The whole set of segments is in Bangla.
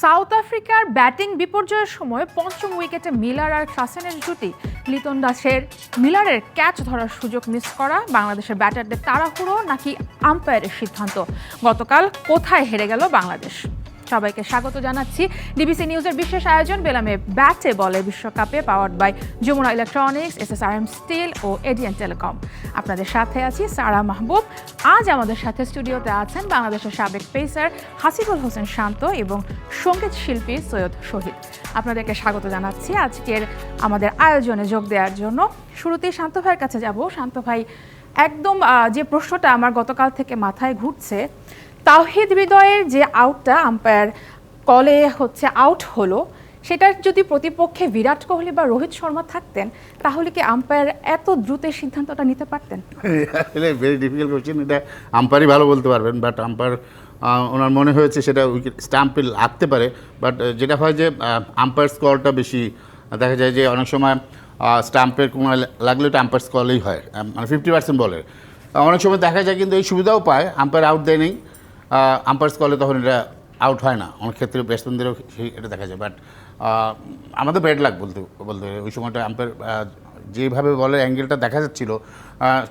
সাউথ আফ্রিকার ব্যাটিং বিপর্যয়ের সময় পঞ্চম উইকেটে মিলার আর ক্লাসেনের জুটি লিটন দাসের মিলারের ক্যাচ ধরার সুযোগ মিস করা, বাংলাদেশের ব্যাটারদের তাড়াহুড়ো নাকি আম্পায়ারের সিদ্ধান্ত, গতকাল কোথায় হেরে গেল বাংলাদেশ? সবাইকে স্বাগত জানাচ্ছি ডিবিসি নিউজের বিশেষ আয়োজন বেলামে ব্যাটে বলে বিশ্বকাপে, powered by Jamuna electronics, SSRM steel ও এডিএন টেলিকম। আপনাদের সাথে আছি সারা মাহবুব। আজ আমাদের সাথে স্টুডিওতে আছেন বাংলাদেশের সাবেক পেসার হাসিবুল হোসেন শান্ত এবং সঙ্গীত শিল্পী সৈয়দ শহীদ। আপনাদেরকে স্বাগত জানাচ্ছি আজকের আমাদের আয়োজনে যোগ দেওয়ার জন্য। শুরুতেই শান্ত ভাইয়ের কাছে যাব। শান্ত ভাই, একদম যে প্রশ্নটা আমার গতকাল থেকে মাথায় ঘুরছে, তাওহিদ হৃদয়ের যে আউটটা আম্পায়ার কলে আউট হলো, সেটার যদি প্রতিপক্ষে বিরাট কোহলি বা রোহিত শর্মা থাকতেন তাহলে কি আম্পায়ার এত দ্রুত সিদ্ধান্তটা নিতে পারতেন? Very difficult question. এটা আম্পায়ারই ভালো বলতে পারবেন, বাট আম্পায়ার ওনার মনে হয়েছে সেটা উইকেট স্টাম্পে লাগতে পারে। বাট যেটা হয় যে আম্পায়ার স্কলটা বেশি দেখা যায় যে অনেক সময় স্টাম্পের কোনো লাগলে এটা আম্পায়ার স্কলেই হয়, মানে 50% বলের। অনেক সময় দেখা যায় কিন্তু এই সুবিধাও পায়, আম্পায়ার আউট দেয় নেই, আম্পায়ার স্কলে তখন এটা আউট হয় না। অনেক ক্ষেত্রে ব্যাটসম্যানদেরও এটা দেখা যায়। বাট আমাদের ব্যাড লাক বলতে ওই সময়টা আম্পায়ার যেভাবে বলের অ্যাঙ্গেলটা দেখা যাচ্ছিল,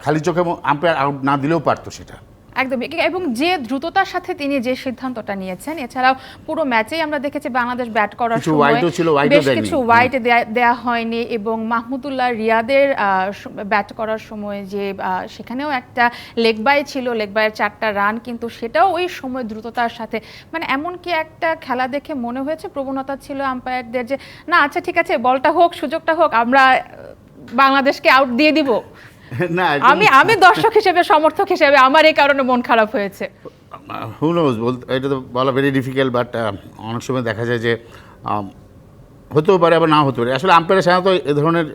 খালি চোখে আম্পায়ার আউট না দিলেও পারতো সেটা। একদমই, এবং যে দ্রুততার সাথে তিনি যে সিদ্ধান্তটা নিয়েছেন, এছাড়াও পুরো ম্যাচেই আমরা দেখেছি বাংলাদেশ ব্যাট করার সময় বেশ কিছু ওয়াইড দেয়া হয়নি, এবং মাহমুদুল্লাহ রিয়াদের ব্যাট করার সময় যে সেখানেও একটা লেগ বাই ছিল, লেগ বাইয়ের 4টা রান, কিন্তু সেটাও ওই সময় দ্রুততার সাথে, মানে এমনকি একটা খেলা দেখে মনে হয়েছে প্রবণতা ছিল আম্পায়ারদের যে না আচ্ছা ঠিক আছে, বলটা হোক, সুযোগটা হোক, আমরা বাংলাদেশকে আউট দিয়ে দিব। আমি দর্শক হিসেবে, সমর্থক হিসেবে আমার এই কারণে মন খারাপ হয়েছে। হু নোজ, এটা তো বলা ভেরি ডিফিকাল্ট। বাট অনেক সময় দেখা যায় যে হতেও পারে আবার নাও হতে পারে। আসলে আম্পায়ার সাধারণত এ ধরনের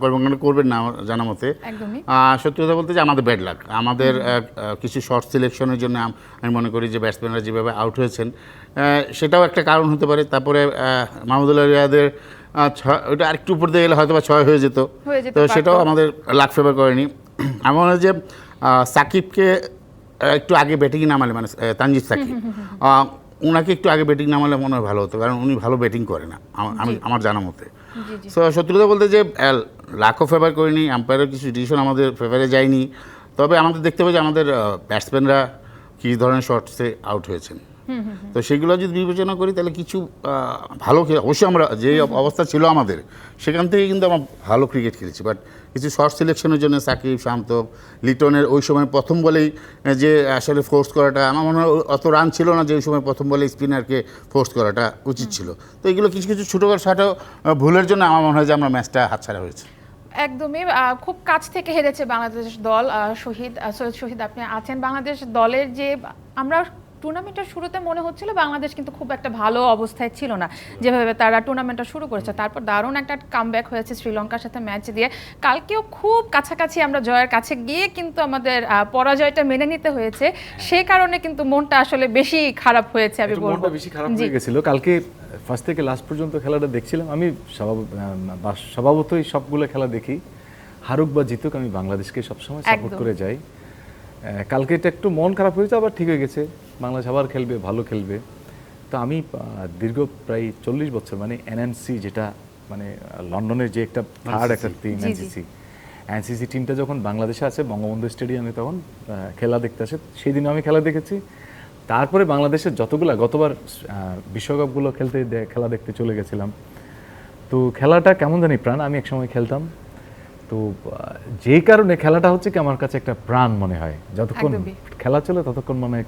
কর্মকাণ্ড করবেন না আমার জানা মতে। সত্যি কথা বলতে যে আমাদের ব্যাড লাক, আমাদের কিছু শর্ট সিলেকশনের জন্য আমি মনে করি যে ব্যাটসম্যানরা যেভাবে আউট হয়েছেন সেটাও একটা কারণ হতে পারে। তারপরে মাহমুদুল্লাহ রিয়াদের ওইটা আরেকটু উপর দিয়ে গেলে হয়তো বা 6 হয়ে যেত, তো সেটাও আমাদের লাক ফেভার করেনি। আমার মনে হয় যে সাকিবকে একটু আগে ব্যাটিংয়ে নামালে, মানে তানজিদ সাকিব, ওনাকে একটু আগে ব্যাটিং নামালে মনে হয় ভালো হতো, কারণ উনি ভালো ব্যাটিং করে না আমার জানা মতে। সো সত্যি কথা বলতে যে লাকও ফেভার করিনি, আম্পায়ারের কিছু ডিসিশন আমাদের ফেভারে যায়নি। তবে আমাদের দেখতে হবে যে আমাদের ব্যাটসম্যানরা কী ধরনের শটসে আউট হয়েছেন, তো সেগুলো যদি বিবেচনা করি তাহলে কিছু ভালো অবশ্যই আমরা যে অবস্থা ছিল আমাদের সেখান থেকে কিন্তু আমরা ভালো ক্রিকেট খেলেছি। বাট কিছু শর্ট সিলেকশনের জন্য সাকিব, শান্ত, লিটনের ওই সময় প্রথম বলেই যে আসলে ফোর্স করাটা, আমার মনে হয় অত রান ছিল না যে ওই সময় প্রথম বলেই স্পিনারকে ফোর্স করাটা উচিত ছিল। তো এগুলো কিছু কিছু ছোটোখাটো ভুলের জন্য আমার মনে হয় যে আমরা ম্যাচটা হাতছাড়া হয়েছে। একদমই, খুব কাছ থেকে হেরেছে বাংলাদেশ দল। সৈয়দ শহীদ, আপনি আছেন বাংলাদেশ দলের, যে আমরা টুর্নামেন্টের শুরুতে মনে হচ্ছিল বাংলাদেশ কিন্তু খুব একটা ভালো অবস্থায় ছিল না, যেভাবে তারা টুর্নামেন্টটা শুরু করেছে। তারপর দারুণ একটা কামব্যাক হয়েছে শ্রীলঙ্কার সাথে ম্যাচ দিয়ে। কালকেও খুব কাছাকাছি আমরা জয়ের কাছে গিয়ে কিন্তু আমাদের পরাজয়টা মেনে নিতে হয়েছে, সেই কারণে কিন্তু মনটা আসলে বেশি খারাপ হয়েছে। আমি বলবো মনটা বেশি খারাপ হয়ে গেছিল কালকে। ফার্স্ট থেকে লাস্ট পর্যন্ত খেলাটা দেখছিলাম। আমি স্বভাবতই সবগুলো খেলা দেখি, হারুক বা জিতুক আমি বাংলাদেশকে সবসময় সাপোর্ট করে যাই। কালকে এটা একটু মন খারাপ হয়েছে, আবার ঠিক হয়ে গেছে, বাংলাদেশ আবার খেলবে, ভালো খেলবে। তো আমি দীর্ঘ প্রায় 40 বছর, মানে এনএনসি, যেটা মানে লন্ডনের যে একটা থার্ড একটা টিম, এনসিসি টিমটা যখন বাংলাদেশে আছে বঙ্গবন্ধু স্টেডিয়ামে, তখন খেলা দেখতে আসে। সেই দিনও আমি খেলা দেখেছি। তারপরে বাংলাদেশের যতগুলা গতবার বিশ্বকাপগুলো খেলা দেখতে চলে গেছিলাম। তো খেলাটা কেমন জানি প্রাণ, আমি একসময় খেলতাম। তো যেই কারণে খেলাটা হচ্ছে কি আমার কাছে একটা প্রাণ মনে হয়। যতক্ষণ খেলা চলে ততক্ষণ মনে হয়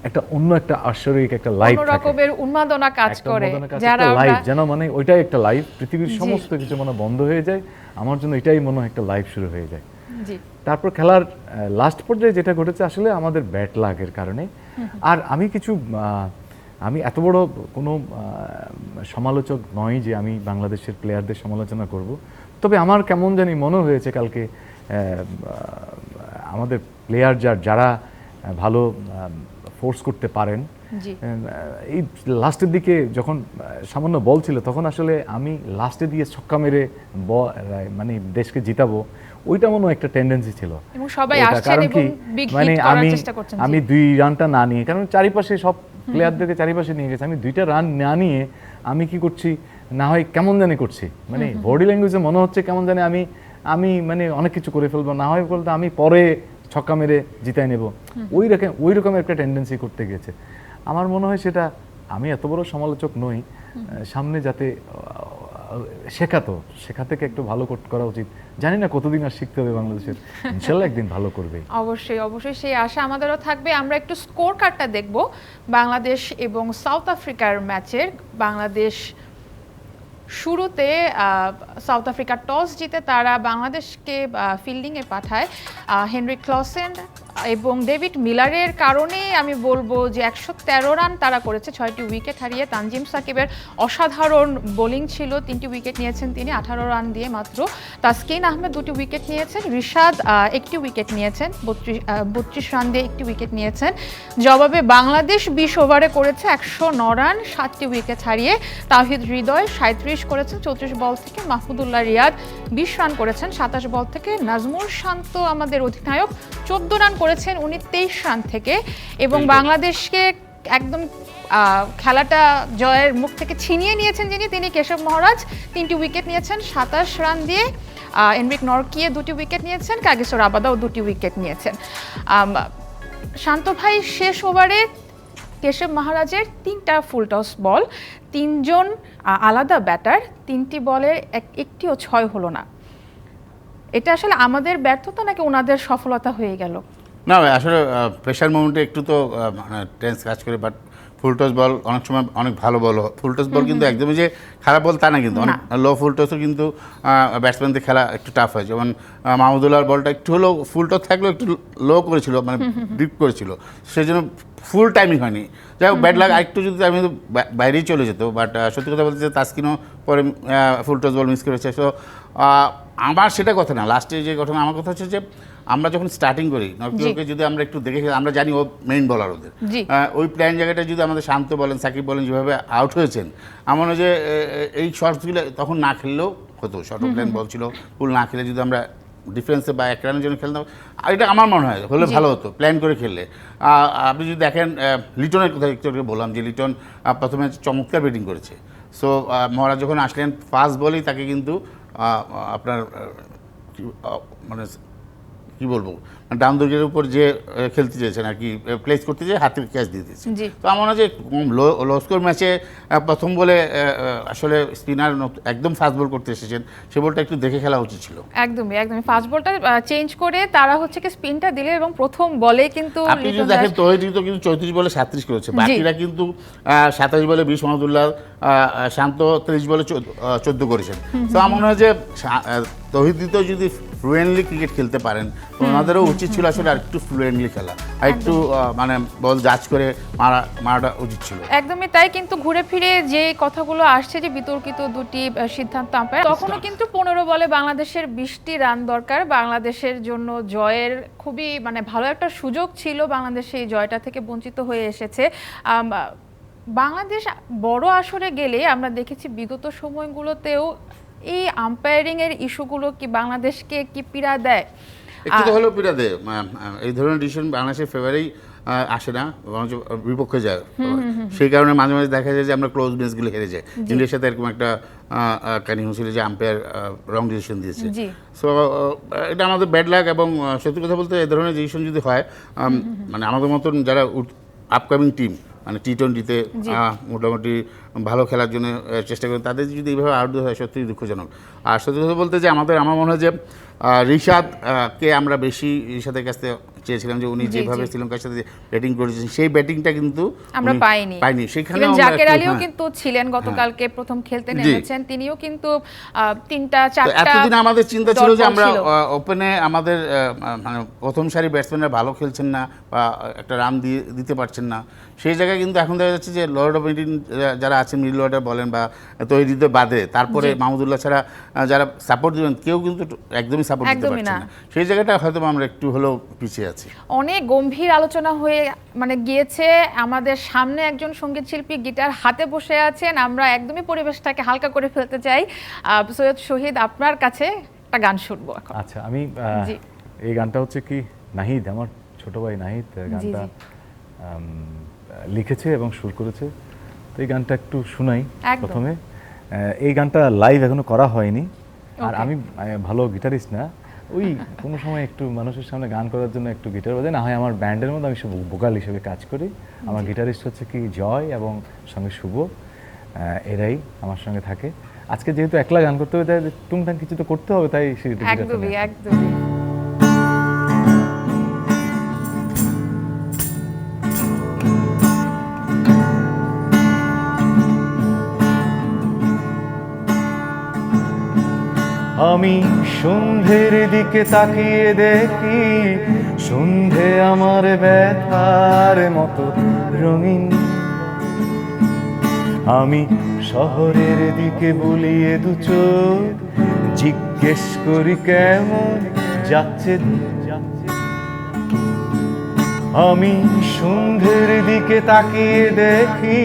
একটা অন্য একটা আশ্বরিক একটা লাইফ থাকে, রকমের উন্মাদনা কাজ করে, যারা লাইফ যেন, মানে ওইটাই একটা লাইফ। পৃথিবীর সমস্ত কিছু মনে বন্ধ হয়ে যায়, আমার জন্য এটাই মনে হয় একটা লাইফ শুরু হয়ে যায়। তারপর খেলার লাস্ট পর্যায়ে যেটা ঘটেছে আসলে আমাদের ব্যাট লাগের কারণে। আর আমি এত বড় কোনো সমালোচক নই যে আমি বাংলাদেশের প্লেয়ারদের সমালোচনা করব। তবে আমার কেমন জানি মনে হয়েছে কালকে আমাদের প্লেয়ার যারা ভালো ফোর্স করতে পারেন, এই লাস্টের দিকে যখন সামান্য বল ছিল তখন আসলে আমি লাস্টে দিয়ে ছক্কা মেরে মানে দেশকে জিতাবো, ওইটা মনে হয় একটা টেন্ডেন্সি ছিল। কারণ কি মানে আমি 2 রানটা না নিয়ে, কারণ চারিপাশে সব প্লেয়ারদেরকে চারিপাশে নিয়ে গেছে। আমি 2টা রান না নিয়ে আমি কি করছি না হয় কেমন জানি করছি, মানে বডি ল্যাঙ্গুয়েজে মনে হচ্ছে কেমন জানি আমি মানে অনেক কিছু করে ফেলবো, না হয় বলতে আমি পরে ছক্কা মেরে জিতাই নেব, ওই রকমের একটা টেন্ডেন্সি করতে গেছে। আমার মনে হয় সেটা, আমি এত বড় সমালোচক নই, সামনে যাতে শেখা থেকে একটু ভালো করা উচিত। জানি না কতদিন আর শিখতে হবে বাংলাদেশের, ইনশাল্লাহ একদিন ভালো করবে। অবশ্যই সেই আশা আমাদেরও থাকবে। আমরা একটু স্কোর কার্ডটা দেখব বাংলাদেশ এবং সাউথ আফ্রিকার ম্যাচের। বাংলাদেশ শুরুতে সাউথ আফ্রিকা টস জিতে তারা বাংলাদেশকে ফিল্ডিংয়ে পাঠায়। হেনরিক ক্লসেন এবং ডেভিড মিলারের কারণে আমি বলবো যে 113 রান তারা করেছে, 6টি উইকেট হারিয়ে। তানজিম সাকিবের অসাধারণ বোলিং ছিল, 3টি উইকেট নিয়েছেন তিনি 18 রান দিয়ে মাত্র। তাসকিন আহমেদ 2টি উইকেট নিয়েছেন, রিশাদ 1টি উইকেট নিয়েছেন, 32 রান দিয়ে 1টি উইকেট নিয়েছেন। জবাবে বাংলাদেশ 20 ওভারে করেছে 109 রান, 7টি উইকেট হারিয়ে। তাওহিদ হৃদয় 37 করেছেন 34 বল থেকে। মাহমুদুল্লাহ রিয়াদ 20 রান করেছেন 27 বল থেকে। নাজমুল শান্ত আমাদের অধিনায়ক 14 রান করেছেন উনি 23 রান থেকে, এবং বাংলাদেশকে একদম খেলাটা জয়ের মুখ থেকে ছিনিয়ে নিয়েছেন তিনি কেশব মহারাজ। 3টি উইকেট নিয়েছেন 27 রান দিয়ে। এনরিক নরকিয়ে 2টি উইকেট নিয়েছেন, কাগিসো রাবাদাও 2টি উইকেট নিয়েছেন। শান্ত ভাই শেষ ওভারে কেশব মহারাজের 3টা ফুল টস বল, 3 জন আলাদা ব্যাটার, 3টি বলের একটিও 6 হলো না। এটা আসলে আমাদের ব্যর্থতা নাকি ওনাদের সফলতা হয়ে গেল? না ভাই, আসলে প্রেশার মোমেন্টে একটু তো মানে টেন্স কাজ করে, বাট ফুল টস বল অনেক সময় অনেক ভালো বল। ফুল টস বল কিন্তু একদমই যে খারাপ বল তা না, কিন্তু অনেক লো ফুল টসও কিন্তু ব্যাটসম্যানদের খেলা একটু টাফ হয়। যেমন মাহমুদুল্লাহর বলটা একটু হলেও ফুল টস থাকলেও একটু লো করেছিল, মানে ডিপ করেছিল, সেই জন্য ফুল টাইমিং হয়নি। যাই হোক, ব্যাড লাগ আরেকটু যদি আমি বাইরেই চলে যেত, বাট সত্যি কথা বলতে যে তাসকিনও পরে ফুল টস বল মিস করেছে। সো আমার সেটা কথা না, লাস্টে যে ঘটনা, আমার কথা হচ্ছে যে আমরা যখন স্টার্টিং করি নরকিওকে যদি আমরা একটু দেখে, আমরা জানি ও মেইন বলার ওদের, ওই প্ল্যান জায়গাটা যদি আমাদের শান্ত বলেন, সাকিব বলেন যেভাবে আউট হয়েছেন, আমার মনে হয় যে এই শর্টসগুলো তখন না খেললেও হতো। শর্ট প্ল্যান বল ছিল, ফুল না খেলে যদি আমরা ডিফেন্সে বা 1 রানের জন্য খেলতাম, এটা আমার মনে হয় হলে ভালো হতো প্ল্যান করে খেললে। আপনি যদি দেখেন লিটনের কথা একটু বললাম যে লিটন প্রথমে চমৎকার ব্যাটিং করেছে। সো মহারাজ যখন আসলেন ফার্স্ট বলেই তাকে কিন্তু আপনার মানে কি বলবো, ডাউন দুর্গের উপর যে খেলতে চেয়েছেন আর কি, প্লেস করতে যেয়ে হাতের ক্যাচ দিয়ে দিয়েছে। তো আমার মনে হয় যে লো স্কোর ম্যাচে প্রথম বলে আসলে স্পিনার একদম ফাস্ট বল করতে এসেছেন, সে বলটা একটু দেখে খেলা উচিত ছিল। একদমই ফাস্ট বলটা চেঞ্জ করে তারা হচ্ছে কি স্পিনটা দিলে, এবং প্রথম বলে কিন্তু আপনি যদি দেখেন তৌহিদ তো কিন্তু 34 বলে 37 করেছে, বাকিরা কিন্তু 27 বলে 20, মাহমুদুল্লাহ শান্ত 30 বলে 14 করেছেন। তো আমার মনে হয় যে তৌহিদ যদি ফ্লুয়েন্টলি ক্রিকেট খেলতে পারেন, তো ওনাদেরও উচিত ছিল আসলে আর একটু ফ্লুয়েন্টলি খেলা, আর একটু মানে বল জাজ করে মারাটা উচিত ছিল। একদমই তাই। কিন্তু ঘুরে ফিরে যে কথাগুলো আসছে যে বিতর্কিত 2টি সিদ্ধান্ত আম্পায়ার, তখনও কিন্তু 15 বলে বাংলাদেশের 20টি রান দরকার বাংলাদেশের জন্য জয়ের। খুবই মানে ভালো একটা সুযোগ ছিল, বাংলাদেশ এই জয়টা থেকে বঞ্চিত হয়ে এসেছে। বাংলাদেশ বড় আসরে গেলে আমরা দেখেছি বিগত সময়গুলোতেও এই আম্পায়ারিং এর ইস্যুগুলো কি বাংলাদেশকে কি পীড়া দেয়? একটু তো হলেও পীড়া দেয়। এই ধরনের ডিসিশন বাংলাদেশের ফেভারেই আসে না, বিপক্ষে যায়। সেই কারণে মাঝে মাঝে দেখা যায় যে আমরা ক্লোজ ম্যাচগুলো হেরে যাই। ইন্ডিয়ার সাথে এরকম একটা কাহিনী হয়েছিল যে আম্পায়ার রং ডিসিশন দিয়েছে। সো এটা আমাদের ব্যাড লাক, এবং সত্যি কথা বলতে এই ধরনের ডিসিশন যদি হয়, মানে আমাদের মতন যারা আপকামিং টিম, মানে T20-তে মোটামুটি ভালো খেলার জন্য চেষ্টা করেন, তাদের যদি এইভাবে আউট হয় সত্যিই দুঃখজনক। আর সত্যি কথা বলতে যে আমার মনে হয় যে রিশাদকে আমরা বেশি রিশাদের কাছ থেকে চেয়েছিলাম যে উনি যেভাবে শ্রীলঙ্কার সাথে ব্যাটিং করেছেন সেই ব্যাটিংটা কিন্তু আমরা পাইনি। সেখানে জাকের আলীও কিন্তু ছিলেন গতকালকে প্রথম খেলতে নেমেছেন, তিনিও কিন্তু 3টা 4টা। এতদিন আমাদের চিন্তা ছিল যে আমরা ওপেনে আমাদের মানে প্রথম সারি ব্যাটসম্যানরা ভালো খেলছেন না বা একটা রান দিতে পারছেন না, সেই জায়গায় কিন্তু এখন দেখা যাচ্ছে যে লর্ড অফ মিডিল যারা আছেন, মিডল অর্ডার বলেন বা তৈরিতে বাদে, তারপরে মাহমুদুল্লাহ ছাড়া যারা সাপোর্ট দিবেন কেউ কিন্তু একদমই সাপোর্ট দিতে পারছেন না। সেই জায়গাটা হয়তো আমরা একটু হলেও পিছিয়ে আছি। অনেক গম্ভীর আলোচনা হয়ে মানে গিয়েছে। আমাদের সামনে একজন সঙ্গীত শিল্পী গিটার হাতে বসে আছেন, আমরা একদমই পরিবেশটাকে হালকা করে ফেলতে চাই। সৈয়দ শহীদ, আপনার কাছে একটা গান শুনবো এখন। আচ্ছা, আমি এই গানটা হচ্ছে কি নাহিদ, আমার ছোট ভাই নাহিদ, গানটা লিখেছে এবং সুর করেছে। তো এই গানটা একটু শোনাই একদম। প্রথমে। এই গানটা লাইভ এখনো করা হয়নি, আর Okay. আমি ভালো গিটারিস্ট না, ওই কোনো সময় একটু মানুষের সামনে গান করার জন্য একটু গিটার বাজাই, না হয় আমার ব্যান্ডের মধ্যে আমি শুধু ভোকাল হিসেবে কাজ করি। আমার গিটারিস্ট হচ্ছে কি জয় এবং সঙ্গে শুভ, এরাই আমার সঙ্গে থাকে। আজকে যেহেতু একলা গান করতে হবে, তাই টুংটাং কিছু তো করতে হবে, তাই সেই গিটারটা একদমই নিয়ে আসা। একদমই। আমি সন্ধ্যের দিকে তাকিয়ে দেখি, সন্ধে আমার ব্যথার মতো রঙিন। আমি শহরের দিকে বুলিয়ে দু চোখ, জিজ্ঞেস করি কেমন যাচ্ছে দিন। আমি সন্ধ্যের দিকে তাকিয়ে দেখি,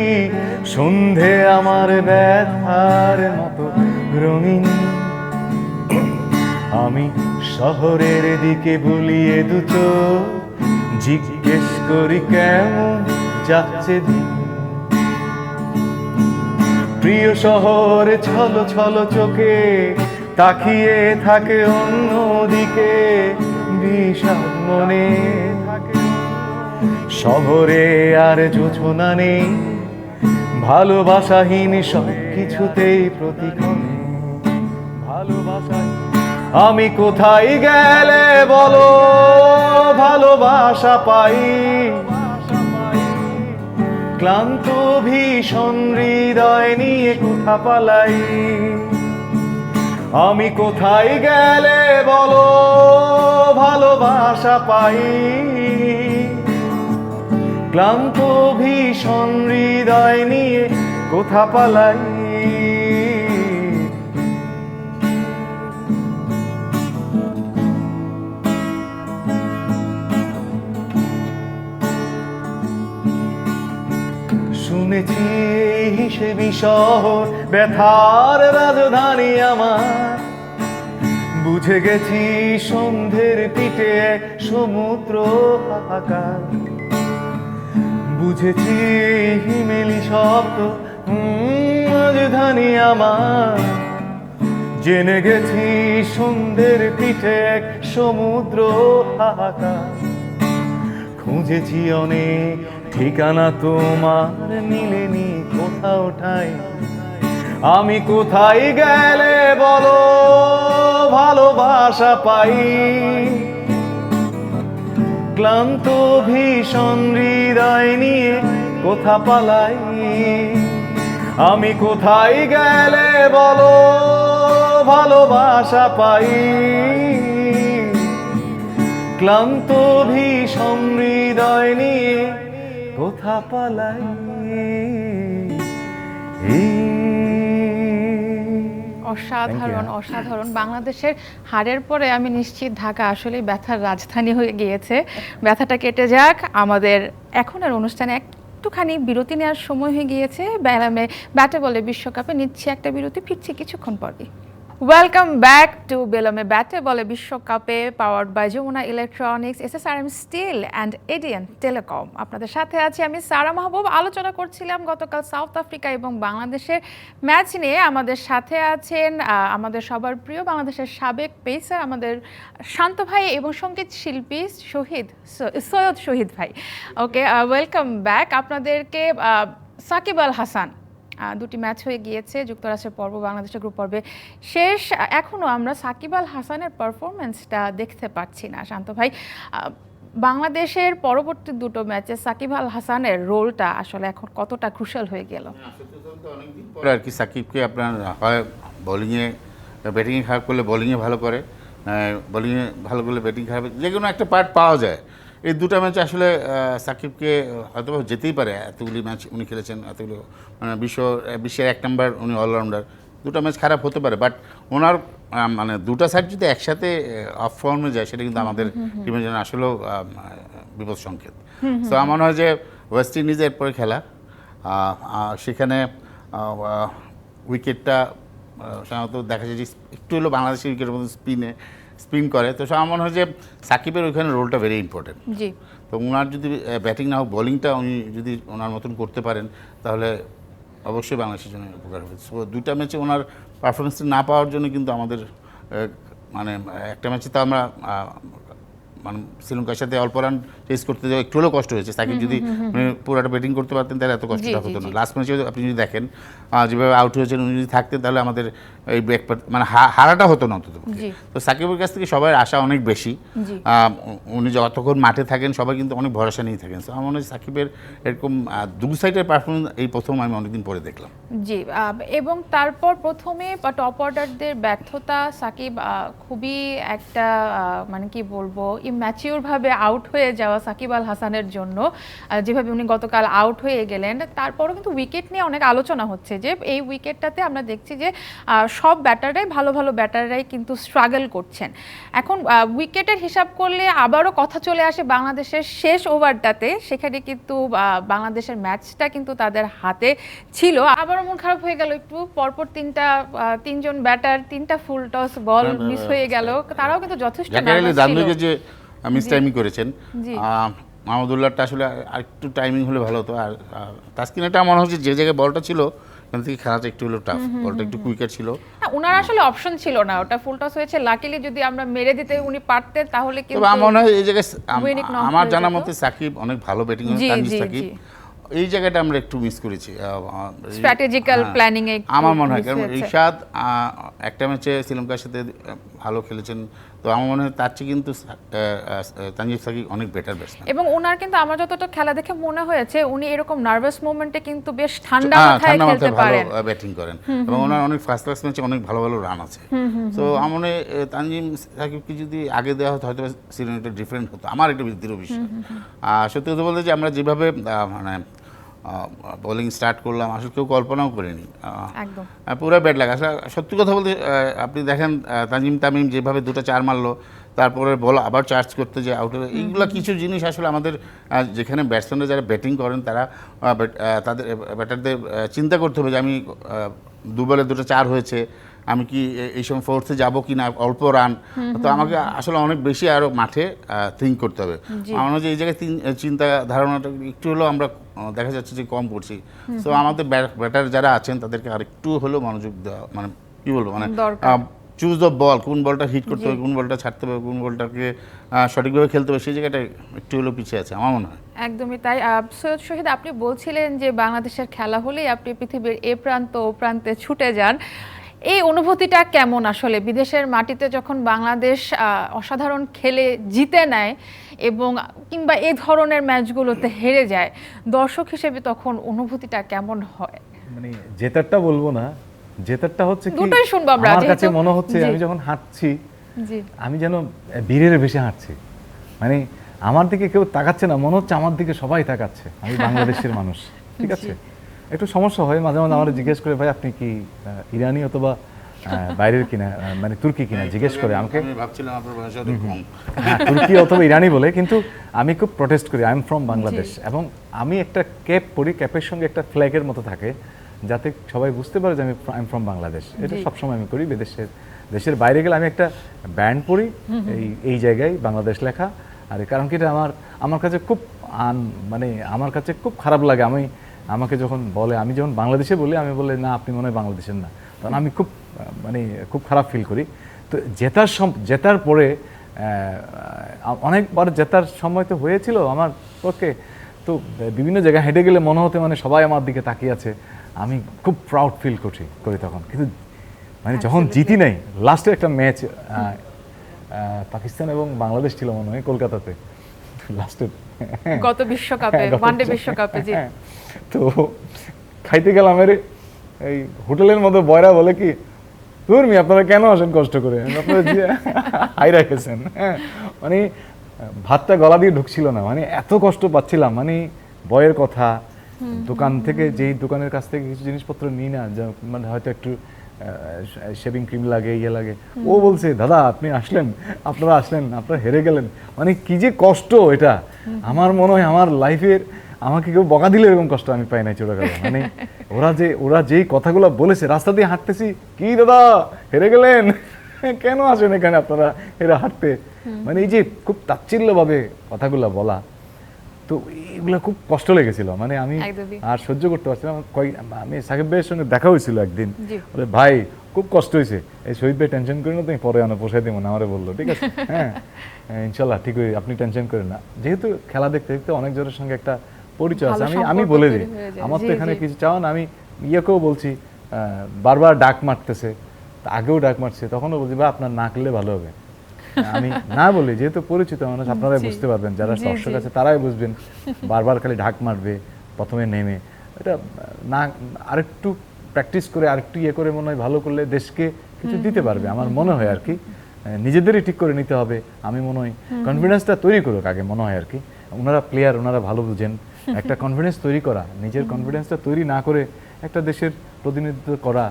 সন্ধে আমার ব্যথার মতো রঙিন। আমি শহরের দিকে বুলিয়ে দু চোখ, জিজ্ঞেস করি কেমন যাচ্ছে দিন। প্রিয় শহরে ছলো ছলো চোখে তাকিয়ে থাকে অন্যদিকে, বিষাদ মনে থাকে। শহরে আর জোছনা নেই, ভালোবাসাহীন সব কিছুতেই প্রতিক্ষণে ভালোবাসা। আমি কোথায় গেলে বলো ভালোবাসা পাই, ক্লান্ত ভীষণ হৃদয় নিয়ে কোথা পালাই। আমি কোথায় গেলে বলো ভালোবাসা পাই, ক্লান্ত ভীষণ হৃদয় নিয়ে কোথা পালাই। শুনেছি এই হিসেবি শহর ব্যথার রাজধানী আমার, বুঝে গেছি সন্ধ্যের পিঠে এক সমুদ্র হাহাকার। বুঝেছি হিমেলি শব্দ রাজধানী আমার, জেনে গেছি সন্ধ্যের পিঠে এক সমুদ্র হাহাকার। খুঁজেছি অনেক ঠিকানা তোমার মিলেনি কোথাও ঠাই। আমি কোথায় গেলে বলো ভালোবাসা পাই, ক্লান্ত ভীষণ হৃদয় নিয়ে কোথা পালাই। আমি কোথায় গেলে বলো ভালোবাসা পাই, ক্লান্ত ভীষণ হৃদয় নিয়ে কোথা পালাই। অসাধারণ অসাধারণ। বাংলাদেশের হারের পরে আমি নিশ্চিত ঢাকা আসলেই ব্যথার রাজধানী হয়ে গিয়েছে। ব্যথাটা কেটে যাক। আমাদের এখনের অনুষ্ঠানে একটুখানি বিরতি নেওয়ার সময় হয়ে গিয়েছে। ব্যাটে বলে বিশ্বকাপে নিচ্ছে একটা বিরতি, ফিরছি কিছুক্ষণ পরই। ওয়েলকাম ব্যাক টু বেলমে ব্যাটে বলে বিশ্বকাপে, powered by Jamuna electronics, SSRM steel and ADN telecom. আপনাদের সাথে আছি আমি সারা মাহবুব। আলোচনা করছিলাম গতকাল সাউথ আফ্রিকা এবং বাংলাদেশের ম্যাচ নিয়ে। আমাদের সাথে আছেন আমাদের সবার প্রিয় বাংলাদেশের সাবেক পেসার আমাদের শান্ত ভাই এবং সঙ্গীত শিল্পী সৈয়দ শহীদ ভাই। ওকে, ওয়েলকাম ব্যাক। আপনাদেরকে সাকিব আল হাসান, দুটি ম্যাচ হয়ে গিয়েছে, যুক্তরাষ্ট্রের পর্ব বাংলাদেশের গ্রুপ পর্বে শেষ। এখনও আমরা সাকিব আল হাসানের পারফরমেন্সটা দেখতে পাচ্ছি না। শান্ত ভাই, বাংলাদেশের পরবর্তী দুটো ম্যাচে সাকিব আল হাসানের রোলটা আসলে এখন কতটা ক্রুশাল হয়ে গেল? আর কি সাকিবকে আপনার হয় বোলিংয়ে ব্যাটিংয়ে খারাপ করলে বোলিংয়ে ভালো করে, বোলিংয়ে ভালো করলে ব্যাটিং খারাপ, যে কোনো একটা পার্ট পাওয়া যায়। এই দুটো ম্যাচে আসলে সাকিবকে হয়তো যেতেই পারে, এতগুলি ম্যাচ উনি খেলেছেন, এতগুলো মানে বিশ্বের 1 নম্বর উনি অলরাউন্ডার। দুটো ম্যাচ খারাপ হতে পারে, বাট ওনার মানে দুটো সাইড যদি একসাথে অফ ফর্মে যায়, সেটা কিন্তু আমাদের টিমের জন্য আসলেও বিপদ সংকেত। তো আমার মনে হয় যে ওয়েস্ট ইন্ডিজের পরে খেলা, সেখানে উইকেটটা সাধারণত দেখা যায় যে একটু হলো বাংলাদেশের উইকেটের মধ্যে স্পিন করে। তো আমার মনে হয় যে সাকিবের ওইখানে রোলটা ভেরি ইম্পর্টেন্ট। জি। তো তো ওনার যদি ব্যাটিং না হোক বোলিংটা উনি যদি ওনার মতন করতে পারেন তাহলে অবশ্যই বাংলাদেশের জন্য উপকার হবে। সো দুইটা ম্যাচে ওনার পারফরমেন্স না পাওয়ার জন্য কিন্তু আমাদের মানে একটা ম্যাচে তো আমরা মানে শ্রীলঙ্কার সাথে অল্প রান চেস করতে যাওয়া একটু হলেও কষ্ট হয়েছে। সাকিব যদি পুরোটা ব্যাটিং করতে পারতেন তাহলে এত কষ্টটা হতো না। লাস্ট ম্যাচে আপনি যদি দেখেন যেভাবে আউট হয়েছেন উনি যদি থাকতেন তাহলে আমাদের এই ব্যাক মানে হারাটা হতো না অন্তত। তো সাকিবের কাছ থেকে সবার আশা অনেক বেশি। উনি যতক্ষণ মাঠে থাকেন সবাই কিন্তু অনেক ভরসা নিয়ে থাকেন। তো আমার মনে হয় সাকিবের এরকম দু সাইডের পারফরমেন্স এই প্রথম আমি অনেকদিন পরে দেখলাম। জি, এবং তারপর প্রথমে টপ অর্ডারদের ব্যর্থতা, সাকিব খুবই একটা মানে কি বলবো ইম্যাচিওরভাবে আউট হয়ে যাওয়া সাকিব আল হাসানের জন্য, যেভাবে উনি গতকাল আউট হয়ে গেলেন। তারপরও কিন্তু উইকেট নিয়ে অনেক আলোচনা হচ্ছে যে এই উইকেটটাতে আমরা দেখছি যে সব ব্যাটাররাই ভালো ভালো ব্যাটাররাই কিন্তু স্ট্রাগল করছেন। এখন উইকেটের হিসাব করলে আবারও কথা চলে আসে বাংলাদেশের শেষ ওভারটাতে, সেখানে কিন্তু বাংলাদেশের ম্যাচটা কিন্তু তাদের হাতে ছিল। আবারও মন খারাপ হয়ে গেল একটু, পরপর তিনজন ব্যাটার 3টা ফুল টস বল মিস হয়ে গেল। তারাও কিন্তু যথেষ্ট যে মিস টাইমিং করেছেন, মাহমুদুল্লাহটা আসলে আরেকটু টাইমিং হলে ভালো হতো। আর তাসকিনাটা মনে হচ্ছে যে জায়গায় বলটা ছিল ওখান থেকে খেলাটা একটু হলো টাফ, বলটা একটু কুইকার ছিল। ওনার আসলে অপশন ছিল না, ওটা ফুল টস হয়েছে। লাকিলি যদি আমরা মেরে দিতে উনি পারতেন তাহলে কিন্তু আমার মনে হয় এই জায়গায় আমার জানা মতে সাকিব অনেক ভালো ব্যাটিং সাকিব, এই জায়গাটা আমরা একটু মিস করেছি স্ট্র্যাটেজিক্যাল প্ল্যানিং এ। আমার মনে হয় কারণ রিশাদ একটা ম্যাচে শ্রীলঙ্কার সাথে ভালো খেলেছেন, তো আমার মনে হয় তার চেয়ে কিন্তু তানজিদ সাকিব অনেক বেটার ব্যাটসম্যান। এবং ওনার কিন্তু আমার যতটা খেলা দেখে মনে হয়েছে উনি এরকম নার্ভাস মোমেন্টে কিন্তু বেশ ঠান্ডা মাথায় খেলতে পারেন, ভালো ব্যাটিং করেন এবং ওনার অনেক ফার্স্ট ক্লাস ম্যাচে অনেক ভালো ভালো রান আছে। তো আমার মনে হয় তানজিম সাকিবকে যদি আগে দেওয়া হতো হয়তো শ্রীলঙ্কাটা দৃঢ় হতো, আমার একটা দৃঢ় বিশ্বাস। সত্যি কথা বলতে যে আমরা যেভাবে মানে বোলিং স্টার্ট করলাম আসলে কেউ কল্পনাও করিনি, পুরো ব্যাট লাগে। আসলে সত্যি কথা বলতে আপনি দেখেন তামিম যেভাবে 2টা 4 মারলো, তারপরে বল আবার চার্জ করতে যে আউট হলো, এইগুলো কিছু জিনিস আসলে আমাদের যেখানে ব্যাটসম্যানরা যারা ব্যাটিং করেন তারা তাদের ব্যাটারদের চিন্তা করতে হবে যে আমি 2 বলে 2টা 4 হয়েছে, আমি কি এই সময় ফোর্থে যাবো কি না, অল্প রান। তো আমাকে আসলে অনেক বেশি আরও মাঠে থিঙ্ক করতে হবে। আমার মনে হয় এই জায়গায় চিন্তা ধারণাটা একটু হলেও আমরা দেখা যাচ্ছে যে কম করছি। তো আমাদের ব্যাটার যারা আছেন তাদেরকে আরেকটু হলেও মনোযোগ দেওয়া, মানে কি বলবো, মানে চুজ দ্য বল, কোন বলটা হিট করতে হবে, কোন বলটা ছাড়তে হবে, কোন বলটাকে সঠিকভাবে খেলতে হবে, সেই জায়গাটা একটু হলেও পিছিয়ে আছে আমার মনে হয়। একদমই তাই। সৈয়দ শহীদ, আপনি বলছিলেন যে বাংলাদেশের খেলা হলেই আপনি পৃথিবীর এ প্রান্ত ও প্রান্তে ছুটে যান। এই অনুভূতিটা কেমন আসলে বিদেশের মাটিতে যখন বাংলাদেশ অসাধারণ খেলে জিতে নেয় এবং কিংবা এই ধরনের ম্যাচগুলোতে হেরে যায়, দর্শক হিসেবে তখন অনুভূতিটা কেমন হয়? মানে জেতারটা বলবো না, জেতারটা হচ্ছে কি দুটোই শুনবো আমরা। আমার কাছে মনে হচ্ছে আমি যখন হাঁটছি আমি যেন বীরের বেশি হাঁটছি, মানে আমার দিকে কেউ তাকাচ্ছে না, মনে হচ্ছে আমার দিকে সবাই তাকাচ্ছে, আমি বাংলাদেশের মানুষ। ঠিক আছে, একটু সমস্যা হয় মাঝে মাঝে, আমার জিজ্ঞেস করে ভাই আপনি কি ইরানি অথবা বাইরের কিনা, মানে তুর্কি কিনা জিজ্ঞেস করে আমাকে, তুর্কি অথবা ইরানি বলে, কিন্তু আমি খুব প্রোটেস্ট করি, আই এম ফ্রম বাংলাদেশ। এবং আমি একটা ক্যাপ পরি, ক্যাপের সঙ্গে একটা ফ্ল্যাগের মতো থাকে যাতে সবাই বুঝতে পারে যে আমি আই এম ফ্রম বাংলাদেশ। এটা সবসময় আমি করি। দেশের বাইরে গেলে আমি একটা ব্যান্ড পরি, এই জায়গায় বাংলাদেশ লেখা। আর কারণ কি এটা আমার কাছে খুব মানে আমার কাছে খুব খারাপ লাগে, আমাকে যখন বলে, আমি যখন বাংলাদেশে বলি, আমি বলে না আপনি মনে হয় বাংলাদেশের না, তখন আমি খুব খারাপ ফিল করি। তো জেতার পরে অনেকবার জেতার সময় তো হয়েছিল আমার পক্ষে, তো বিভিন্ন জায়গায় হেঁটে গেলে মনে হতে মানে সবাই আমার দিকে তাকিয়ে আছে, আমি খুব প্রাউড ফিল করি তখন। কিন্তু মানে যখন জিতি নাই, লাস্টে একটা ম্যাচ পাকিস্তান এবং বাংলাদেশ ছিল মনে হয় কলকাতাতে, লাস্টের গত বিশ্বকাপে, ওয়ানডে বিশ্বকাপে। জি, তো খাইতে গেলাম, এই হোটেলের মধ্যে বয়রা বলে কি তুমি আপনারা কেন আসেন কষ্ট করে, আপনারা হাইরা গেছেন। মানে ভাতটা গলা দিয়ে ঢুকছিল না, মানে এত কষ্ট পাচ্ছিলাম। মানে বয়ের কথা, দোকান থেকে যেই দোকানের কাছ থেকে কিছু জিনিসপত্র নিই না, মানে হয়তো একটু শেভিং ক্রিম লাগে, ইয়ে লাগে, ও বলছে দাদা আপনি আপনারা আসলেন, আপনারা হেরে গেলেন। মানে কি যে কষ্ট এটা, আমার মনে হয় আমার লাইফের আমাকে কেউ বকা দিলে এরকম কষ্ট আমি পাই নাই ছোটবেলা। মানে ওরা যেই কথাগুলো বলেছে, রাস্তা দিয়ে হাঁটতেছি, কি দাদা হেরে গেলেন, কেন আসেন এখানে আপনারা হেরে হাঁটতে, মানে এই যে খুব তাচ্ছিল্যভাবে কথাগুলো বলা, তো এগুলো খুব কষ্ট লেগেছিল, মানে আমি একদমই। আর সহ্য করতে পারছিলাম। আমি সাকিব ভাইয়ের সঙ্গে দেখা হয়েছিল একদিন, জি। বলে ভাই খুব কষ্ট হয়েছে, এই শহীদ ভাই টেনশন করেন না, তুমি পরে আনো পোষাই দেবো না, আমারে বললো ঠিক আছে হ্যাঁ ইনশাল্লাহ ঠিক হয়ে, আপনি টেনশন করেন না। যেহেতু খেলা দেখতে দেখতে অনেক জনের সঙ্গে একটা পরিচয় আছে, ভালো আমি সম্পর্ক বলে তৈরি দিই হয়ে যায়। আমার তো জি, এখানে জি। কিছু চাও না। আমি ইয়েকেও বলছি বারবার ডাক মারতেছে, তা আগেও ডাক মারছে, তখনও বলছি বা আপনার না করলে ভালো হবে। আমি না বলি, যেহেতু পরিচিত মানুষ আপনারাই জি। বুঝতে পারবেন, যারা জি, দর্শক জি। আছে তারাই বুঝবেন। বারবার খালি ঢাক মারবে প্রথমে নেমে, এটা না আরেকটু প্র্যাকটিস করে আরেকটু ইয়ে করে মনে হয় ভালো করলে দেশকে কিছু দিতে পারবে আমার মনে হয় আর কি। নিজেদেরই ঠিক করে নিতে হবে, আমি মনে হয় কনফিডেন্সটা তৈরি করুক আগে, মনে হয় আর কি। ওনারা প্লেয়ার, ওনারা ভালো বুঝেন। একটা কনফিডেন্স তৈরি করা, নিজের কনফিডেন্সটা তৈরি না করে একটা দেশের প্রতিনিধিত্ব করা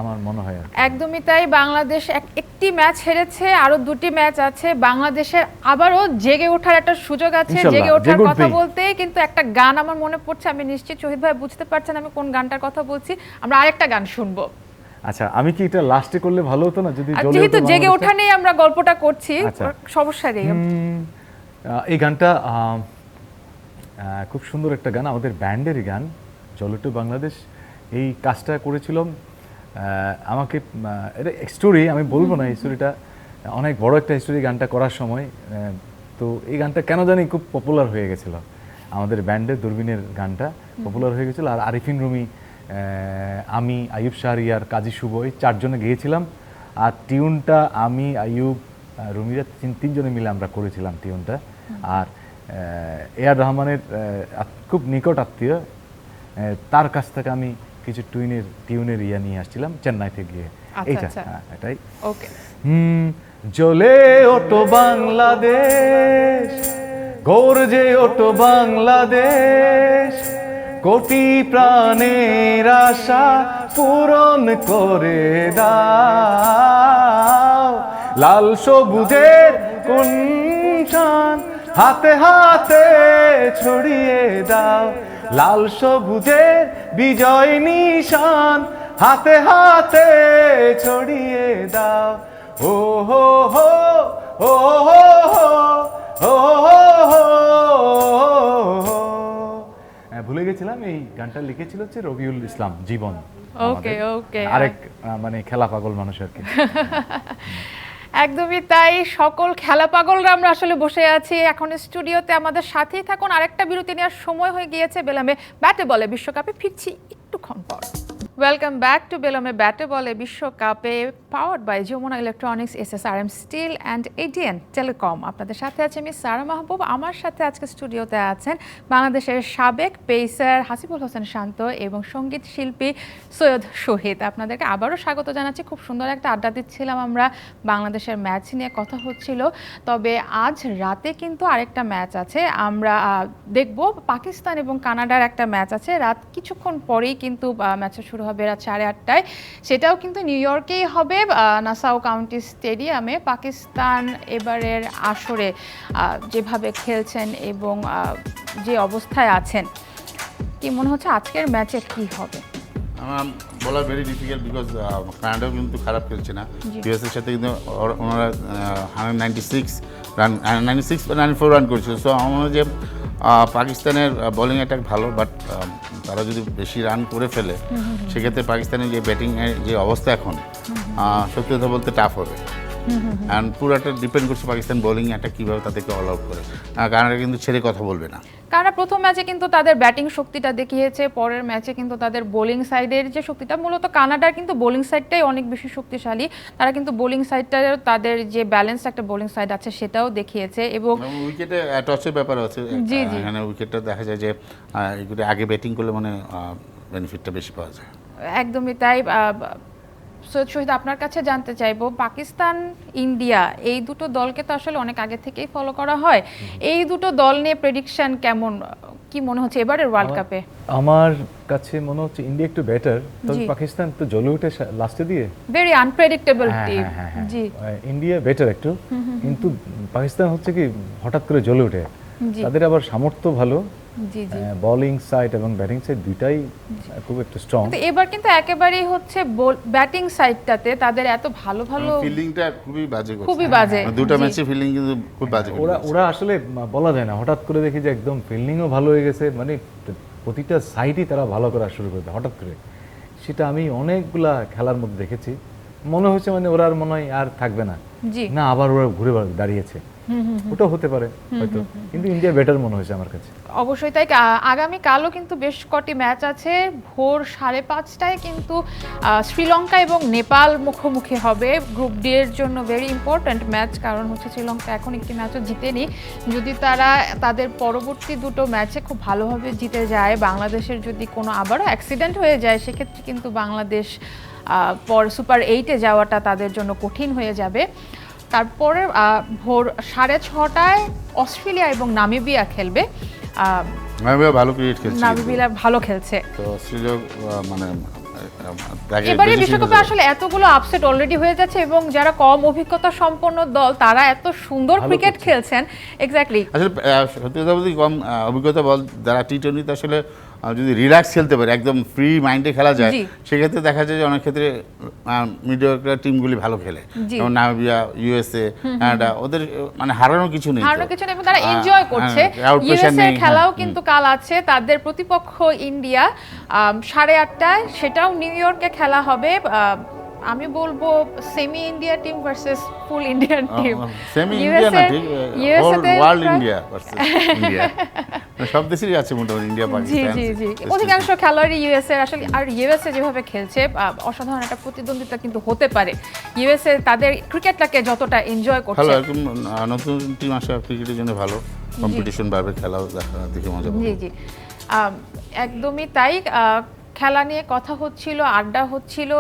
আমার মনে হয় আর কি। একদমই তাই। বাংলাদেশ একটি ম্যাচ হেরেছে, আরো 2টি ম্যাচ আছে। বাংলাদেশের আবারও জেগে ওঠার একটা সুযোগ আছে। ইনশাল্লাহ, জেগে ওঠার জেগে কথা উঠবেই। বলতে কিন্তু একটা গান আমার মনে পড়ছে, আমি নিশ্চিত শহীদ ভাই বুঝতে পারছেন আমি কোন গানটার কথা বলছি। আমরা আরেকটা গান শুনবো। আচ্ছা, আমি কি এটা লাস্টে করলে ভালো হতো না যদি আর জ্বলে যেহেতু উঠতো জেগে বাংলাদেশটা? ওঠা নিয়ে আমরা গল্পটা করছি, আচ্ছা। সমস্যা নেই। এই গানটা খুব সুন্দর একটা গান, আমাদের ব্যান্ডেরই গান, জলটু বাংলাদেশ। এই কাজটা করেছিলাম আমাকে, এটা স্টোরি আমি বলবো না, এই স্টোরিটা অনেক বড় একটা স্টোরি গানটা করার সময়। তো এই গানটা কেন জানি খুব পপুলার হয়ে গেছিলো, আমাদের ব্যান্ডের দূরবীনের গানটা পপুলার হয়ে গেছিলো। আর আরিফিন রুমি, আমি, আইয়ুব শাহরিয়ার, কাজী শুভ, এই 4 জনে গিয়েছিলাম। আর টিউনটা আমি, আইয়ুব, রুমিরা তিনজনে মিলে আমরা করেছিলাম টিউনটা। আর এআর রহমানের খুব নিকট আত্মীয়, তার কাছ থেকে আমি কিছু টিউনের ইয়া নিয়ে আসছিলাম চেন্নাই থেকে গিয়ে। আচ্ছা, এইটা আচ্ছা। এটাই। ওকে। জ্বলে ওঠো বাংলাদেশ, গর্জে ওঠো বাংলাদেশ, কোটি প্রাণের আশা পূরণ করে দাও, লাল সবুজের কুঞ্চান হাতে হাতে ছড়িয়ে দাও, লাল সবুজের বিজয় নিশান হাতে হাতে ছড়িয়ে দাও। ও হো হো ও হো হো ও হো হো। ভুলে গেছিলাম, এই গানটা লিখেছিল হচ্ছে রবিউল ইসলাম জীবন। ওকে, আমাদের ওকে। আরেক মানে খেলা পাগল মানুষ আর কি। একদমই তাই, সকল খেলা পাগলরা আমরা আসলে বসে আছি এখন স্টুডিওতে। আমাদের সাথেই থাকুন, আরেকটা বিরতি নেওয়ার সময় হয়ে গিয়েছে। বেলামে ব্যাটে বলে বিশ্বকাপে ফিরছি একটুক্ষণ পর। ওয়েলকাম ব্যাক টু বেলামে ব্যাটে বলে বিশ্বকাপে, powered by Jamuna electronics, SSRM steel and ADN telecom. আপনাদের সাথে আছে আমি সারা মাহবুব। আমার সাথে আজকে স্টুডিওতে আছেন বাংলাদেশের সাবেক পেসার হাসিবুল হোসেন শান্ত এবং সঙ্গীত শিল্পী সৈয়দ শহীদ। আপনাদেরকে আবারও স্বাগত জানাচ্ছি। খুব সুন্দর একটা আড্ডা দিচ্ছিলাম আমরা, বাংলাদেশের ম্যাচ নিয়ে কথা হচ্ছিল। তবে আজ রাতে কিন্তু আরেকটা ম্যাচ আছে, আমরা দেখব পাকিস্তান এবং কানাডার একটা ম্যাচ আছে। রাত কিছুক্ষণ পরেই কিন্তু ম্যাচটা শুরু হবে রাত 8:30টায়। সেটাও কিন্তু নিউ ইয়র্কেই হবে, নাসাউ কাউন্টি স্টেডিয়ামে। পাকিস্তান এবারের আসরে যেভাবে খেলছেন এবং যে অবস্থায় আছেন, কি মনে হচ্ছে আজকের ম্যাচে কি হবে? আমার বলা ভেরি ডিফিকাল্ট, বিকজ কানাডাও কিন্তু খারাপ খেলছে না। জি। ইউএসের সাথে কিন্তু ওনারা 196 রান 96 বা 94 রান করেছিল। সো আমার মনে হয় যে পাকিস্তানের বোলিং অ্যাটাক ভালো, বাট তারা যদি বেশি রান করে ফেলে সেক্ষেত্রে পাকিস্তানের যে ব্যাটিংয়ের যে অবস্থা এখন, সত্যি কথা বলতে টাফ হবে। অ্যান্ড পুরোটা ডিপেন্ড করছে পাকিস্তান বোলিং অ্যাটাক কীভাবে তাদেরকে অল আউট করে। কানাডা কিন্তু ছেড়ে কথা বলবে না। কারণ প্রথম ম্যাচে কিন্তু তাদের ব্যাটিং শক্তিটা দেখিয়েছে, পরের ম্যাচে কিন্তু তাদের বোলিং সাইডের যে শক্তিটা, মূলত কানাডার কিন্তু বোলিং সাইডটাই অনেক বেশি শক্তিশালী। তারা কিন্তু বোলিং সাইডটার তাদের যে ব্যালেন্স একটা বোলিং সাইড আছে সেটাও দেখিয়েছে। এবং উইকেটে টসের ব্যাপার আছে, জি, জি। এখানে উইকেটটা দেখা যায় যে এগুলো আগে ব্যাটিং করলে মানে বেনিফিটটা বেশি পাওয়া যায়। একদমই তাই। সৈয়দ শহীদ, আপনার কাছে জানতে চাইবো, পাকিস্তান ইন্ডিয়া এই দুটো দলকে তো আসলে অনেক আগে থেকেই ফলো করা হয়। এই দুটো দল নিয়ে প্রেডিকশন কেমন, কি মনে হচ্ছে এবারের ওয়ার্ল্ড কাপে? আমার কাছে মনে হচ্ছে ইন্ডিয়া একটু বেটার, তবে জি। পাকিস্তান তো জ্বলে উঠে লাস্টে দিয়ে। ভেরি আনপ্রেডিক্টেবল হ্যাঁ, টিম। হ্যাঁ, হ্যাঁ, জি ইন্ডিয়া বেটার একটু, কিন্তু পাকিস্তান হচ্ছে কি হঠাৎ করে জ্বলে ওঠে। জি। তাদের আবার সামর্থ্য ভালো, জি জি। বোলিং সাইড এবং ব্যাটিং সাইড দুইটাই খুব একটা স্ট্রং। কিন্তু এবার কিন্তু একেবারেই হচ্ছে ব্যাটিং সাইডটাতে তাদের এত ভালো ভালো ফিল্ডিংটা খুবই বাজে করছে। খুবই বাজে। দুটো জি। ম্যাচে ফিল্ডিং কিন্তু খুব বাজে ওরা করেছে। ওরা আসলে বলা যায় না, হঠাৎ করে দেখি যে একদম ফিল্ডিংও ভালো হয়ে গেছে, মানে প্রতিটা সাইডই তারা ভালো করা শুরু করবে হঠাৎ করে। সেটা আমি অনেকগুলা খেলার মধ্যে দেখেছি, মনে হচ্ছে মানে ওরা আর মনে হয় আর থাকবে না, জি না আবার ওরা ঘুরে দাঁড়িয়েছে। ওটাও হতে পারে হয়তো, কিন্তু ইন্ডিয়া বেটার মনে হয়েছে আমার কাছে। অবশ্যই তাই। আগামী কালও কিন্তু বেশ কটি ম্যাচ আছে। ভোর 5:30টায় কিন্তু শ্রীলঙ্কা এবং নেপাল মুখোমুখি হবে। গ্রুপ ডি এর জন্য ভেরি ইম্পর্ট্যান্ট ম্যাচ, কারণ হচ্ছে শ্রীলঙ্কা এখন একটি ম্যাচও জিতেনি। যদি তারা তাদের পরবর্তী দুটো ম্যাচে খুব ভালোভাবে জিতে যায়, বাংলাদেশের যদি কোনো আবারও অ্যাক্সিডেন্ট হয়ে যায়, সেক্ষেত্রে কিন্তু বাংলাদেশ পর সুপার 8-এ যাওয়াটা তাদের জন্য কঠিন হয়ে যাবে। তারপরে ভোর 6:30টায় অস্ট্রেলিয়া এবং নামিবিয়া খেলবে। নামিবিয়া ভালো ক্রিকেট খেলছে। নামিবিয়া ভালো খেলছে। তো অস্ট্রেলিয়া মানে এবারে বিশ্বকাপে আসলে এতগুলো আপসেট অলরেডি হয়ে যাচ্ছে, এবং যারা কম অভিজ্ঞতা সম্পন্ন দল তারা এত সুন্দর ক্রিকেট খেলছেন। এক্স্যাক্টলি। আসলে সত্যি কথা বলতে কম অভিজ্ঞতা বল যারা টি-20 যদি রিল্যাক্স খেলতে পারে, একদম ফ্রি মাইন্ডে খেলা যায়, সেক্ষেত্রে দেখা যায় যে অনেক ক্ষেত্রে মিডিয়ার টিমগুলি ভালো খেলে। যেমন নামিবিয়া, ইউএসএ, কানাডা, ওদের মানে হারানোর কিছু নেই, এবং তারা এনজয় করছে। ইউএসএ এর খেলাও কিন্তু কাল আছে, তাদের প্রতিপক্ষ ইন্ডিয়া 8:30টায়, সেটাও নিউ ইয়র্কে খেলা হবে। আমি বলবো সেমি ইন্ডিয়া টিম ভার্সেস ফুল ইন্ডিয়ান টিম। সেমি ইন্ডিয়া না, ঠিক ওয়ার্ল্ড ইন্ডিয়া ভার্সেস ইন্ডিয়া, সব দেশেরই আছে মোটামুটি, ইন্ডিয়া পাকিস্তান। জি জি জি, অধিকাংশ খেলোয়াড়ই ইউএসএ আসলে। আর ইউএসএ যেভাবে খেলছে, অসাধারণ একটা প্রতিদ্বন্দ্বিতা কিন্তু হতে পারে। ইউএসএ তাদের ক্রিকেটটাকে যতটা এনজয় করছে। ভালো, একদম নতুন টিম আসা ক্রিকেটের জন্য ভালো, কম্পিটিশন বাড়বে, খেলাও দেখে মজা পাবে। জি জি, একদমই তাই। খেলা নিয়ে কথা হচ্ছিল, আড্ডা হচ্ছিল,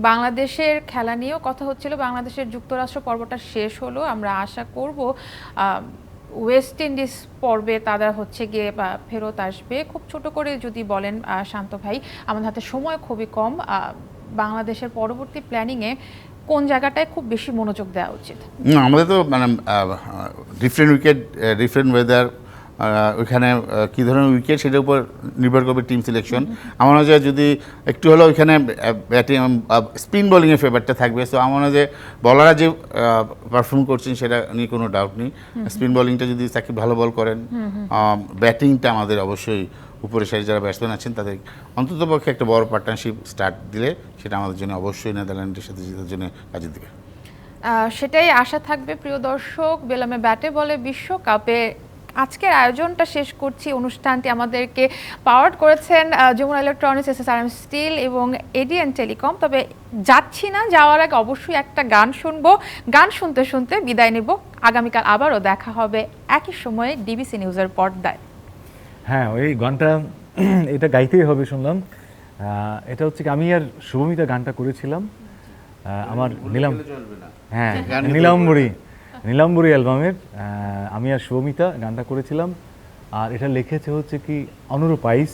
বাংলাদেশের খেলা নিয়েও কথা হচ্ছিল। বাংলাদেশের যুক্তরাষ্ট্র পর্বটা শেষ হলো, আমরা আশা করব ওয়েস্ট ইন্ডিজ পর্বে তারা হচ্ছে গিয়ে ফেরত আসবে। খুব ছোট করে যদি বলেন শান্ত ভাই, আমাদের হাতে সময় খুবই কম, বাংলাদেশের পরবর্তী প্ল্যানিংয়ে কোন জায়গাটায় খুব বেশি মনোযোগ দেওয়া উচিত? আমাদের তো মানে ডিফারেন্ট উইকেট, ডিফারেন্ট ওয়েদার, ওইখানে কী ধরনের উইকেট সেটার উপর নির্ভর করবে টিম সিলেকশন। আমার মনে হয় যদি একটু হলেও ওইখানে ব্যাটিং স্পিন বোলিংয়ের ফেভারটা থাকবে। সো আমার মনে হয় যে বলাররা যে পারফর্ম করছেন সেটা নিয়ে কোনো ডাউট নেই। স্পিন বোলিংটা যদি সাকিব ভালো বল করেন, ব্যাটিংটা আমাদের অবশ্যই উপরে সারি যারা ব্যাটসম্যান আছেন তাদের অন্ততপক্ষে একটা বড় পার্টনারশিপ স্টার্ট দিলে সেটা আমাদের জন্য অবশ্যই নেদারল্যান্ডের সাথে জেতার জন্য কাজে দেবে। সেটাই আশা থাকবে। প্রিয় দর্শক, বেলামে ব্যাটে বলে বিশ্বকাপে আজকের আয়োজনটা শেষ করছি। অনুষ্ঠানটি আমাদেরকে পাওয়ার করেছেন যমুনা ইলেকট্রনিক্স, SSRM স্টিল এবং এডিএন টেলিকম। তবে যাচ্ছি না, যাওয়ার আগে অবশ্যই একটা গান শুনবো। গান শুনতে শুনতে বিদায় নেব। আগামীকাল আবারও দেখা হবে একই সময়ে ডিবিসি নিউজের পর্দায়। হ্যাঁ, ওই গানটা এটা গাইতেই হবে শুনলাম। এটা হচ্ছে কি, আমি আর শুভমিতা গানটা করেছিলাম আমার নীলাম্বরী অ্যালবামের। আমি আর শুভমিতা গানটা করেছিলাম, আর এটা লিখেছে হচ্ছে কি অনুরূপ আইস,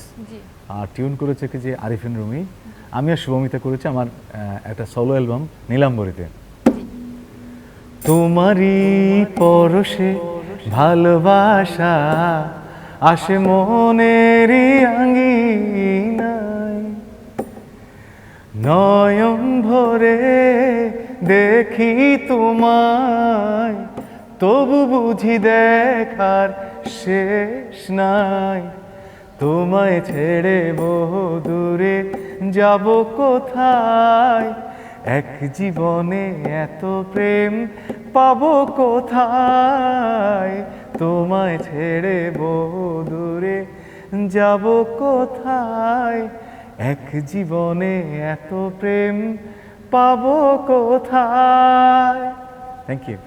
আর টিউন করেছে কি যে আরিফিন রুমি। আমি আর শুভমিতা করেছি আমার একটা সোলো অ্যালবাম নীলাম্বরীতে। তোমারই পরশে ভালোবাসা আসে মনেরই আঙ্গিনায়, নয়ন ভরে দেখি তোমায়, তবু বুঝি দেখার শেষ নাই। তোমায় ছেড়ে বহু দূরে যাব কোথায়, এক জীবনে এত প্রেম পাবো কোথায়। তোমায় ছেড়ে বহু দূরে যাব কোথায়, এক জীবনে এত প্রেম পাবো কোথায়। Thank you.